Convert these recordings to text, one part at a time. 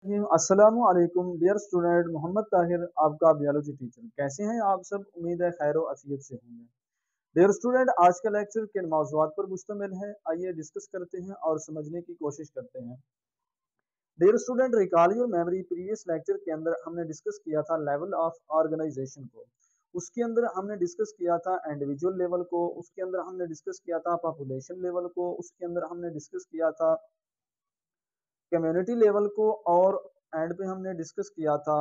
अस्सलामु अलैकुम dear student Mohammad Tahir आपका बायोलॉजी टीचर। कैसे हैं आप सब? उम्मीद है खैर आफियत से होंगे। डियर स्टूडेंट, आज का लेक्चर किन मौज़ूआत पर मुश्तमिल है, आइए डिस्कस करते हैं और समझने की कोशिश करते हैं। Dear student, recall your memory. Previous lecture के अंदर हमने डिस्कस किया था लेवल ऑफ ऑर्गेनाइजेशन को। उसके अंदर हमने डिस्कस किया था इंडिविजुअल लेवल को, उसके अंदर हमने डिस्कस किया था पॉपुलेशन लेवल को, उसके अंदर हमने डिस्कस किया था कम्युनिटी लेवल को, और एंड पे हमने डिस्कस किया था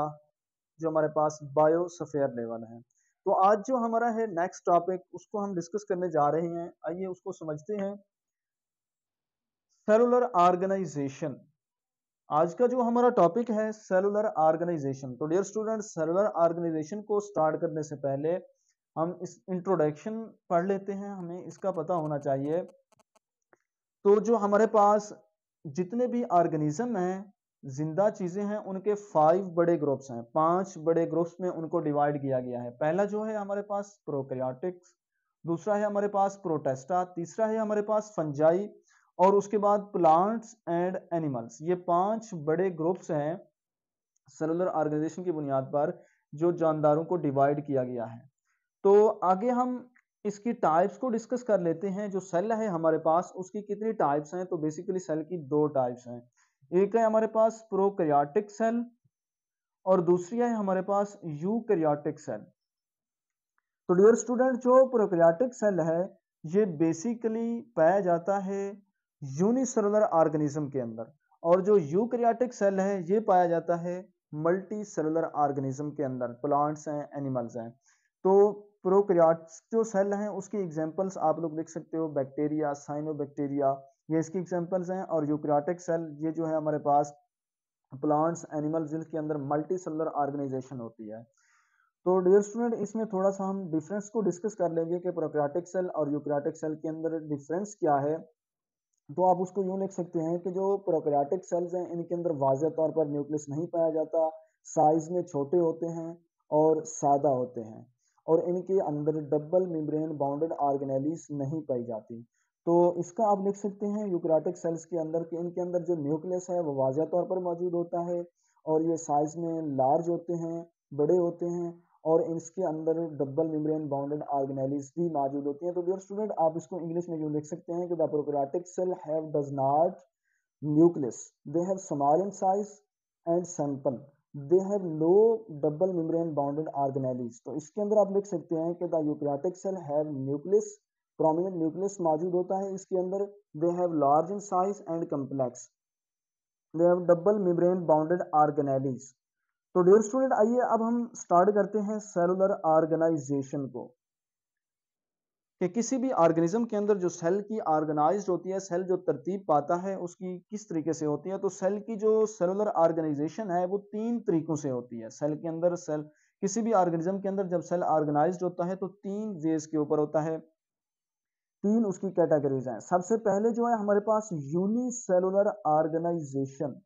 जो हमारे पास बायोस्फीयर लेवल है। तो आज जो हमारा है नेक्स्ट टॉपिक, उसको हम डिस्कस करने जा रहे हैं। आइए उसको समझते हैं। Cellular organisation. आज का जो हमारा टॉपिक है सेलुलर ऑर्गेनाइजेशन। तो डियर स्टूडेंट, सेलुलर ऑर्गेनाइजेशन को स्टार्ट करने से पहले हम इस इंट्रोडक्शन पढ़ लेते हैं। हमें इसका पता होना चाहिए। तो जो हमारे पास जितने भी ऑर्गेनिज्म हैं, जिंदा चीजें हैं, उनके 5 बड़े ग्रुप्स हैं। 5 बड़े ग्रुप्स में उनको डिवाइड किया गया है। पहला जो है हमारे पास प्रोकैरियोटिक्स, दूसरा है हमारे पास प्रोटेस्टा, तीसरा है हमारे पास फंजाई, और उसके बाद प्लांट्स एंड एनिमल्स। ये 5 बड़े ग्रुप्स हैं सेलुलर ऑर्गेनाइजेशन की बुनियाद पर जो जानदारों को डिवाइड किया गया है। तो आगे हम इसकी टाइप्स को डिस्कस कर लेते हैं। जो सेल है हमारे पास, उसकी कितनी टाइप्स हैं? तो बेसिकली सेल की 2 टाइप्स हैं। एक है हमारे पास प्रोकैरियोटिक सेल और दूसरी है हमारे पास यूकैरियोटिक सेल। तो डियर स्टूडेंट, जो प्रोकैरियोटिक सेल है ये बेसिकली पाया जाता है यूनिसेलुलर ऑर्गेनिज्म के अंदर, और जो यूकैरियोटिक सेल है ये पाया जाता है मल्टी सेलुलर ऑर्गेनिज्म के अंदर, प्लांट्स हैं, एनिमल्स हैं। तो प्रोकैरियोट्स जो सेल हैं उसकी एग्जांपल्स आप लोग लिख सकते हो, बैक्टीरिया, साइनोबैक्टीरिया, ये इसकी एग्जांपल्स हैं। और यूकैरियोटिक सेल ये जो है हमारे पास प्लांट्स, एनिमल्स जिनके अंदर मल्टी सेलुलर ऑर्गेनाइजेशन होती है। तो डियर स्टूडेंट, इसमें थोड़ा सा हम डिफरेंस को डिस्कस कर लेंगे कि प्रोकैरियोटिक सेल और यूकैरियोटिक सेल के अंदर डिफरेंस क्या है। तो आप उसको यूं लिख सकते हैं कि जो प्रोकैरियोटिक सेल्स हैं इनके अंदर वाज़ेह तौर पर न्यूक्लियस नहीं पाया जाता, साइज में छोटे होते हैं और सादा होते हैं, और इनके अंदर डबल मेम्ब्रेन बाउंडेड ऑर्गेनेलीज नहीं पाई जाती। तो इसका आप लिख सकते हैं यूकैरियोटिक सेल्स के अंदर कि इनके अंदर जो न्यूक्लियस है वो वाज़ेह तौर पर मौजूद होता है, और ये साइज में लार्ज होते हैं, बड़े होते हैं, और इसके अंदर डबल मेम्ब्रेन बाउंडेड ऑर्गेनेलीज भी मौजूद होती हैं। तो डियर स्टूडेंट, आप इसको इंग्लिश में यूं लिख सकते हैं कि the prokaryotic cell have does not nucleus, they have small in size and simple, they have low double membrane bounded organelles। तो इसके अंदर आप लिख सकते हैं कि the eukaryotic cell have nucleus, prominent nucleus मौजूद होता है इसके अंदर, they have large in size and complex, they have double membrane bounded organelles। तो डियर स्टूडेंट, आइए अब हम स्टार्ट करते हैं सेलुलर ऑर्गेनाइजेशन को, कि किसी भी ऑर्गेनिज्म के अंदर जो सेल की ऑर्गेनाइज्ड होती है, सेल जो तरतीब पाता है उसकी किस तरीके से होती है। तो सेल की जो सेलुलर ऑर्गेनाइजेशन है वो 3 तरीकों से होती है। सेल के अंदर, सेल किसी भी ऑर्गेनिज्म के अंदर जब सेल ऑर्गेनाइज्ड होता है तो 3 वेज के ऊपर होता है, 3 उसकी कैटेगरीज हैं। सबसे पहले जो है हमारे पास यूनिसेलुलर ऑर्गेनाइजेशन।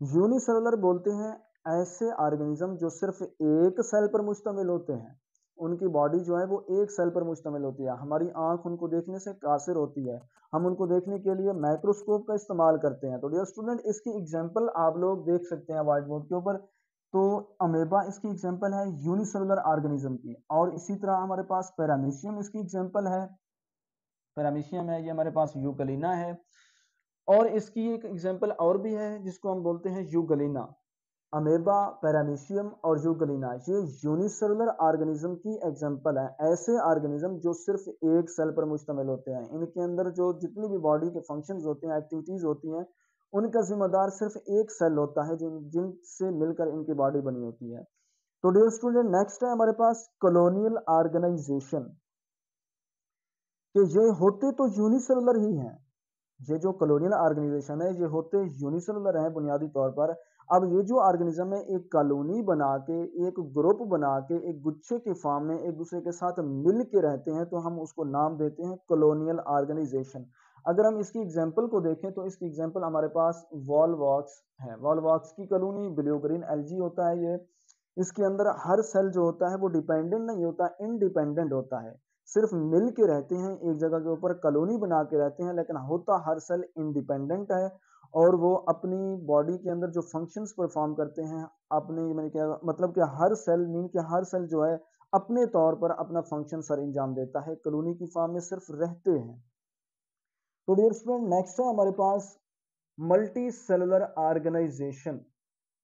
यूनिसेलुलर बोलते हैं ऐसे ऑर्गेनिज्म जो सिर्फ एक सेल पर मुश्तमिल होते हैं, उनकी बॉडी जो है वो एक सेल पर मुश्तमिल होती है। हमारी आंख उनको देखने से कासिर होती है, हम उनको देखने के लिए माइक्रोस्कोप का इस्तेमाल करते हैं। तो डियर स्टूडेंट, इसकी एग्जांपल आप लोग देख सकते हैं व्हाइट बोर्ड के ऊपर। तो अमेबा इसकी एग्जांपल है यूनिसेलुलर ऑर्गेनिज्म की, और इसी तरह हमारे पास पैरामीशियम इसकी एग्जांपल है। पैरामीशियम है ये हमारे पास, यूगलिना है, और इसकी एक एग्जांपल और भी है जिसको हम बोलते हैं यूगलिना। अमेबा, पैरामीशियम और यूगलिना ये यूनिसेलुलर ऑर्गेनिज्म की एग्जांपल है, ऐसे ऑर्गेनिज्म जो सिर्फ एक सेल पर मुश्तमिल होते हैं। इनके अंदर जो जितनी भी बॉडी के फंक्शंस होते हैं, एक्टिविटीज होती हैं, उनका जिम्मेदार सिर्फ एक सेल होता है जिनसे मिलकर इनकी बॉडी बनी होती है। तो डियर स्टूडेंट, नेक्स्ट है हमारे पास कॉलोनियल ऑर्गेनाइजेशन, कि ये होते तो यूनिसेलुलर ही हैं। ये जो कॉलोनियल ऑर्गेनाइजेशन है ये होते यूनिसेलुलर हैं बुनियादी तौर पर। अब ये जो ऑर्गेनिज्म है एक कॉलोनी बना के, एक ग्रुप बना के, एक गुच्छे के फॉर्म में एक दूसरे के साथ मिल के रहते हैं, तो हम उसको नाम देते हैं कॉलोनियल ऑर्गेनाइजेशन। अगर हम इसकी एग्जांपल को देखें तो इसकी एग्जांपल हमारे पास वॉलवॉक्स है। वॉलवॉक्स की कॉलोनी ब्लू ग्रीन एल्गी होता है ये। इसके अंदर हर सेल जो होता है वो डिपेंडेंट नहीं होता, इंडिपेंडेंट होता है, सिर्फ मिल के रहते हैं एक जगह के ऊपर, कॉलोनी बना के रहते हैं, लेकिन होता हर सेल इंडिपेंडेंट है। और वो अपनी बॉडी के अंदर जो फंक्शंस परफॉर्म करते हैं, अपने मैंने क्या मतलब कि हर सेल मीन कि हर सेल जो है अपने तौर पर अपना फंक्शन सर अंजाम देता है, कॉलोनी की फॉर्म में सिर्फ रहते हैं। तो डियर स्टूडेंट नेक्स्ट है हमारे पास multi cellular organization.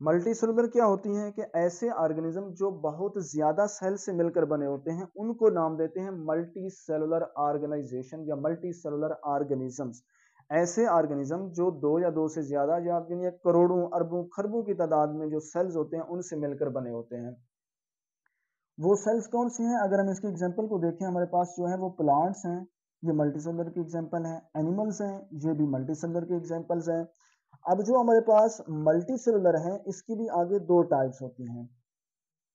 Multi cellular क्या होती हैं कि ऐसे ऑर्गेनिज्म जो बहुत ज्यादा सेल से मिलकर बने होते हैं उनको नाम देते हैं मल्टी सेलुलर ऑर्गेनाइजेशन या मल्टी सेलुलर ऑर्गेनिजम्स। ऐसे ऑर्गेनिज्म जो दो या दो से ज्यादा या करोड़ों अरबों खरबों की तादाद में जो सेल्स होते हैं उनसे मिलकर बने होते हैं। वो सेल्स कौन सी हैं? अगर हम इसके एग्जांपल को देखें, हमारे पास जो है वो प्लांट्स हैं, ये मल्टीसेलुलर के एग्जांपल हैं। एनिमल्स हैं, ये भी मल्टीसेलुलर के एग्जांपल्स हैं। अब जो हमारे पास मल्टीसेलुलर है इसकी भी आगे दो टाइप्स होती हैं।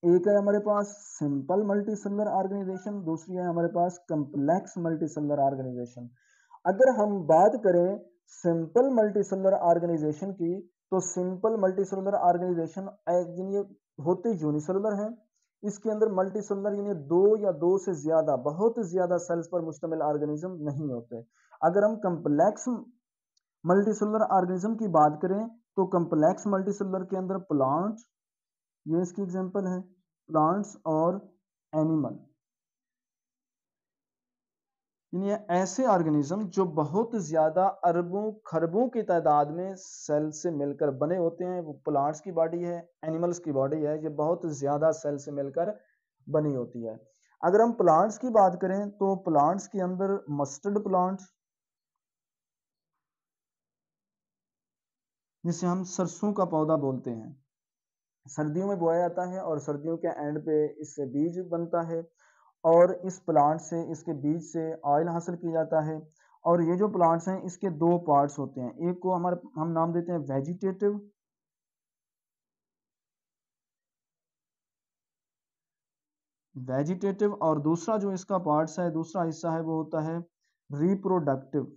एक है हमारे पास सिंपल मल्टीसेलुलर ऑर्गेनाइजेशन, दूसरी है हमारे पास कम्प्लेक्स मल्टीसेलुलर ऑर्गेनाइजेशन। अगर हम बात करें सिंपल मल्टीसेलुलर ऑर्गेनाइजेशन की, तो सिंपल मल्टीसेलुलर ऑर्गेनाइजेशन ये होते यूनिसेलुलर हैं। इसके अंदर मल्टीसेलुलर यानी दो या दो से ज्यादा बहुत ज्यादा सेल्स पर मुश्तमिल ऑर्गेनिज्म नहीं होते। अगर हम कम्प्लेक्स मल्टीसेलुलर ऑर्गेनिज्म की बात करें, तो कम्प्लेक्स मल्टीसेलुलर के अंदर प्लांट, ये इसकी एग्जांपल है, प्लांट्स और एनिमल, यानी ऐसे ऑर्गेनिज्म जो बहुत ज्यादा अरबों खरबों की तादाद में सेल से मिलकर बने होते हैं, वो प्लांट्स की बॉडी है, एनिमल्स की बॉडी है, ये बहुत ज्यादा सेल से मिलकर बनी होती है। अगर हम प्लांट्स की बात करें तो प्लांट्स के अंदर मस्टर्ड प्लांट, जिसे हम सरसों का पौधा बोलते हैं, सर्दियों में बोया जाता है और सर्दियों के एंड पे इससे बीज बनता है और इस प्लांट से इसके बीज से ऑयल हासिल किया जाता है। और ये जो प्लांट्स हैं इसके दो पार्ट्स होते हैं, एक को हमारे हम नाम देते हैं वेजिटेटिव, वेजिटेटिव, और दूसरा जो इसका पार्ट्स है, दूसरा हिस्सा है, वो होता है रिप्रोडक्टिव।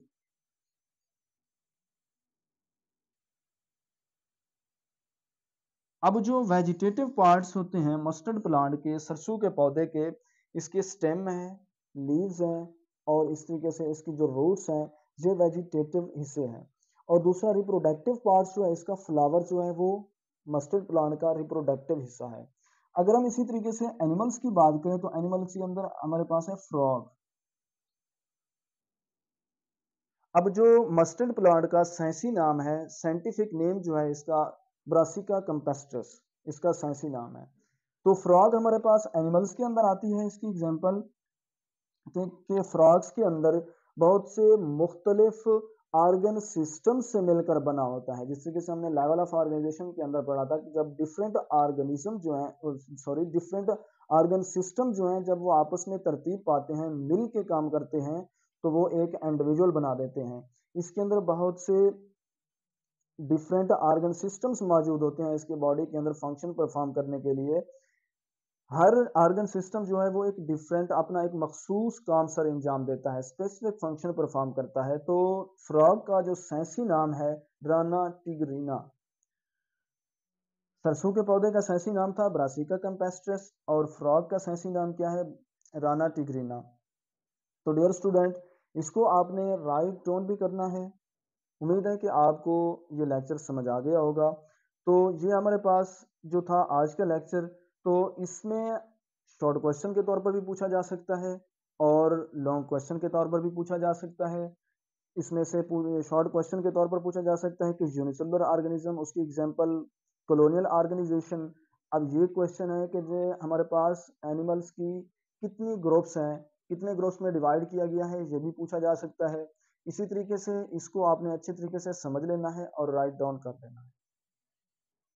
अब जो वेजिटेटिव पार्ट्स होते हैं मस्टर्ड प्लांट के, सरसों के पौधे के, इसके स्टेम हैं, लीव्स हैं और इस तरीके से इसकी जो रूट्स हैं, ये वेजिटेटिव हिस्से हैं। और दूसरा रिप्रोडक्टिव पार्ट्स जो है, इसका फ्लावर जो है वो मस्टर्ड प्लांट का रिप्रोडक्टिव हिस्सा है। अगर हम इसी तरीके से एनिमल्स की बात करें तो एनिमल्स के अंदर हमारे पास है फ्रॉग। अब जो मस्टर्ड प्लांट का साइंसी नाम है, साइंटिफिक नेम जो है इसका ब्रासिका कंपेस्ट्रस, इसका साइंसी नाम है। तो फ्रॉग हमारे पास एनिमल्स के अंदर आती है। इसकी एग्जांपल कि फ्रॉग्स के अंदर बहुत से मुख्तलिफ ऑर्गन सिस्टम से मिलकर बना होता है। जिस तरीके से हमने लेवल ऑफ ऑर्गेनाइजेशन के अंदर पढ़ा था कि जब डिफरेंट ऑर्गेनिज्म जो है सॉरी डिफरेंट ऑर्गन सिस्टम जो हैं जब वो आपस में तरतीब पाते हैं, मिल के काम करते हैं, तो वो एक इंडिविजुअल बना देते हैं। इसके अंदर बहुत से डिफरेंट ऑर्गन सिस्टम्स मौजूद होते हैं इसके बॉडी के अंदर फंक्शन परफॉर्म करने के लिए। हर ऑर्गन सिस्टम जो है वो एक डिफरेंट अपना एक मखसूस काम सर अंजाम देता है, स्पेसिफिक फंक्शन परफॉर्म करता है। तो फ्रॉग का जो साइंसी नाम है ड्राना टिग्रीना, सरसों के पौधे का साइंसी नाम था ब्रासिका कैम्पेस्ट्रस और फ्रॉग का साइंसी नाम क्या है? राना टिग्रीना। तो डियर स्टूडेंट, इसको आपने राइट टोन भी करना है। उम्मीद है कि आपको ये लेक्चर समझ आ गया होगा। तो ये हमारे पास जो था आज का लेक्चर, तो इसमें शॉर्ट क्वेश्चन के तौर पर भी पूछा जा सकता है और लॉन्ग क्वेश्चन के तौर पर भी पूछा जा सकता है। इसमें से शॉर्ट क्वेश्चन के तौर पर पूछा जा सकता है कि यूनिसेलुलर ऑर्गेनिज्म, उसकी एग्जांपल कॉलोनियल ऑर्गेनाइजेशन। अब ये क्वेश्चन है कि जो हमारे पास एनिमल्स की कितनी ग्रुप्स हैं, कितने ग्रुप्स में डिवाइड किया गया है, ये भी पूछा जा सकता है। इसी तरीके से इसको आपने अच्छे तरीके से समझ लेना है और राइट डाउन कर लेना है।